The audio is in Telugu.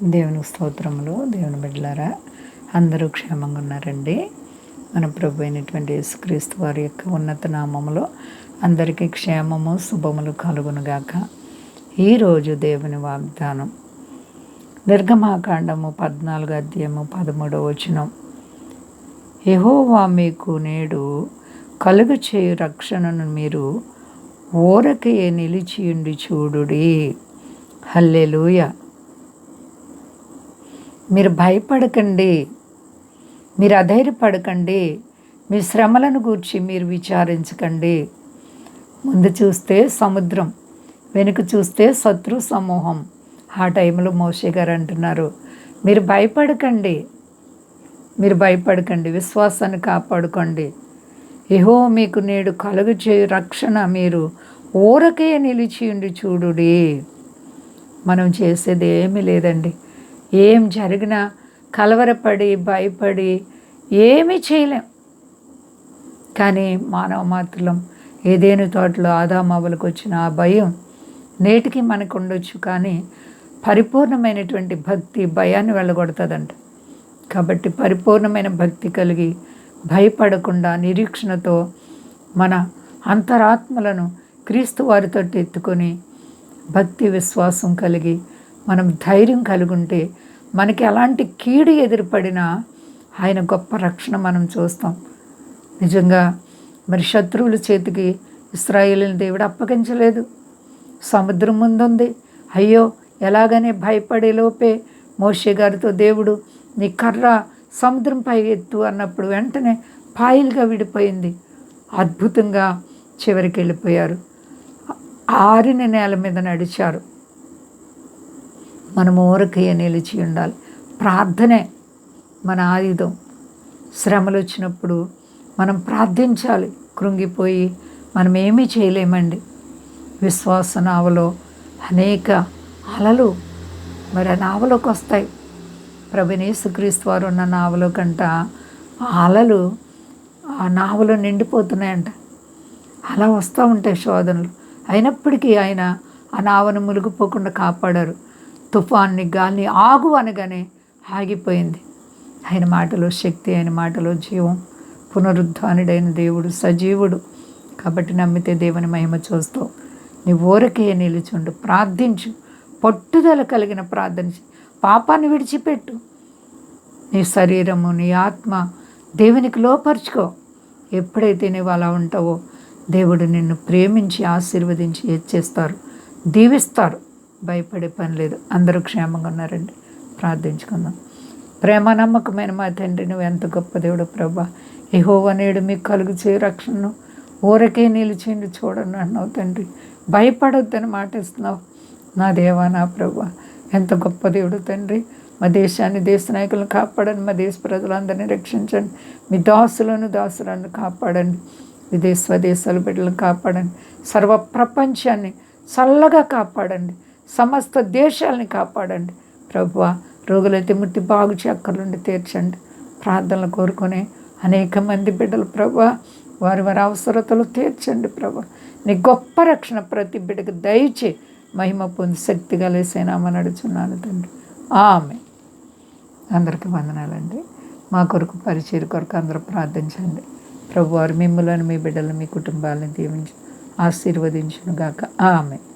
దేవునికి స్తోత్రములు. దేవుని బిడ్డలారా, అందరూ క్షేమంగా ఉన్నారండి. మన ప్రభు అయినటువంటి యేసుక్రీస్తు వారి యొక్క ఉన్నత నామములో అందరికీ క్షేమము శుభములు కలుగునుగాక. ఈరోజు దేవుని వాగ్దానం నిర్గమాకాండము 14 అధ్యాయము 13వ వచనం. యెహోవా మీకు నేడు కలుగు చేయు రక్షణను మీరు ఊరకే నిలిచియుండి చూడుడి. హల్లెలూయా. మీరు భయపడకండి, మీరు అధైర్యపడకండి, మీ శ్రమలను గూర్చి మీరు విచారించకండి. ముందు చూస్తే సముద్రం, వెనుక చూస్తే శత్రు సమూహం. ఆ టైంలో మోషే గారు అంటున్నారు, మీరు భయపడకండి, మీరు భయపడకండి, విశ్వాసాన్ని కాపాడుకోండి. యెహోవా మీకు నేడు కలుగు చేయు రక్షణ మీరు ఊరకే నిలిచియుండి చూడుడి. మనం చేసేది ఏమీ లేదండి. ఏం జరిగినా కలవరపడి భయపడి ఏమీ చేయలేం. కానీ మానవ మాత్రం ఏదేను తోటలో ఆదామవ్వలకు వచ్చిన ఆ భయం నేటికి మనకు ఉండొచ్చు. కానీ పరిపూర్ణమైనటువంటి భక్తి భయాన్ని వెళ్ళగొడుతుందంట. కాబట్టి పరిపూర్ణమైన భక్తి కలిగి భయపడకుండా నిరీక్షణతో మన అంతరాత్మలను క్రీస్తు వారితో ఎత్తుకొని భక్తి విశ్వాసం కలిగి మనం ధైర్యం కలిగి ఉంటే మనకి ఎలాంటి కీడు ఎదురుపడినా ఆయన గొప్ప రక్షణ మనం చూస్తాం. నిజంగా మరి శత్రువుల చేతికి ఇశ్రాయేలుని దేవుడు అప్పగించలేదు. సముద్రం ముందుంది. అయ్యో ఎలాగనే భయపడే లోపే మోషే గారితో దేవుడు నీ కర్ర సముద్రంపై ఎత్తు అన్నప్పుడు వెంటనే పాయలుగా విడిపోయింది. అద్భుతంగా చివరికి వెళ్ళిపోయారు. ఆరిన నేల మీద నడిచారు. మనం ఊరకే నిలిచి ఉండాలి. ప్రార్థనే మన ఆయుధం. శ్రమలు వచ్చినప్పుడు మనం ప్రార్థించాలి. కృంగిపోయి మనం ఏమీ చేయలేమండి. విశ్వాస నావలో అనేక అలలు మరి ఆ నావలోకి వస్తాయి. ప్రభువైన యేసుక్రీస్తు వారు ఉన్న నావలో కంట అలలు ఆ నావలో నిండిపోతున్నాయంట. అలా వస్తూ ఉంటాయి శోధనలు. అయినప్పటికీ ఆయన ఆ నావను మునిగిపోకుండా కాపాడారు. తుఫాన్ని గాలిని ఆగు అనగానే ఆగిపోయింది. ఆయన మాటలో శక్తి, ఆయన మాటలో జీవం. పునరుద్ధానుడైన దేవుడు సజీవుడు. కాబట్టి నమ్మితే దేవుని మహిమ చూస్తావు. నీ ఊరకే నిలుచుండు, ప్రార్థించు, పట్టుదల కలిగిన ప్రార్థన. పాపాన్ని విడిచిపెట్టు. నీ శరీరము నీ ఆత్మ దేవునికి లోపరుచుకో. ఎప్పుడైతే నువ్వు అలా ఉంటావో దేవుడు నిన్ను ప్రేమించి ఆశీర్వదించి హెచ్చిస్తారు, దీవిస్తారు. భయపడే పని లేదు. అందరూ క్షేమంగా ఉన్నారండి. ప్రార్థించుకుందాం. ప్రేమ నమ్మకమైన మా తండ్రి, నువ్వు ఎంత గొప్ప దేవుడు ప్రభా. యెహోవా నేడు మీకు కలుగు చేయ రక్షణను ఊరకే నిలిచిండి చూడండి అన్నావు తండ్రి. భయపడొద్దని మాట ఇస్తున్నావు నా దేవా, నా ప్రభా. ఎంత గొప్ప దేవుడు తండ్రి. మా దేశాన్ని, దేశ నాయకులను కాపాడండి. మా దేశ ప్రజలందరినీ రక్షించండి. మీ దాసులను కాపాడండి. విదేశ స్వదేశాల బిడ్డలను కాపాడండి. సర్వ ప్రపంచాన్ని చల్లగా కాపాడండి. సమస్త దేశాలని కాపాడండి ప్రభువా. రోగులైతే ముట్టి బాగు చక్కర్లుండి తీర్చండి. ప్రార్థనలు కోరుకునే అనేక మంది బిడ్డలు ప్రభువా, వారి అవసరతలు తీర్చండి ప్రభా. నీ గొప్ప రక్షణ ప్రతి బిడ్డకు దయచే మహిమ పొంది శక్తి కలిసేనామని నడుచున్నాను తండ్రి. ఆమేన్. అందరికీ వందనాలండి. మా కొరకు పరిచయం కొరకు అందరూ ప్రార్థించండి. ప్రభు వారు మిమ్మల్ని, మీ బిడ్డలను, మీ కుటుంబాలను దీవించి ఆశీర్వదించును గాక. ఆమేన్.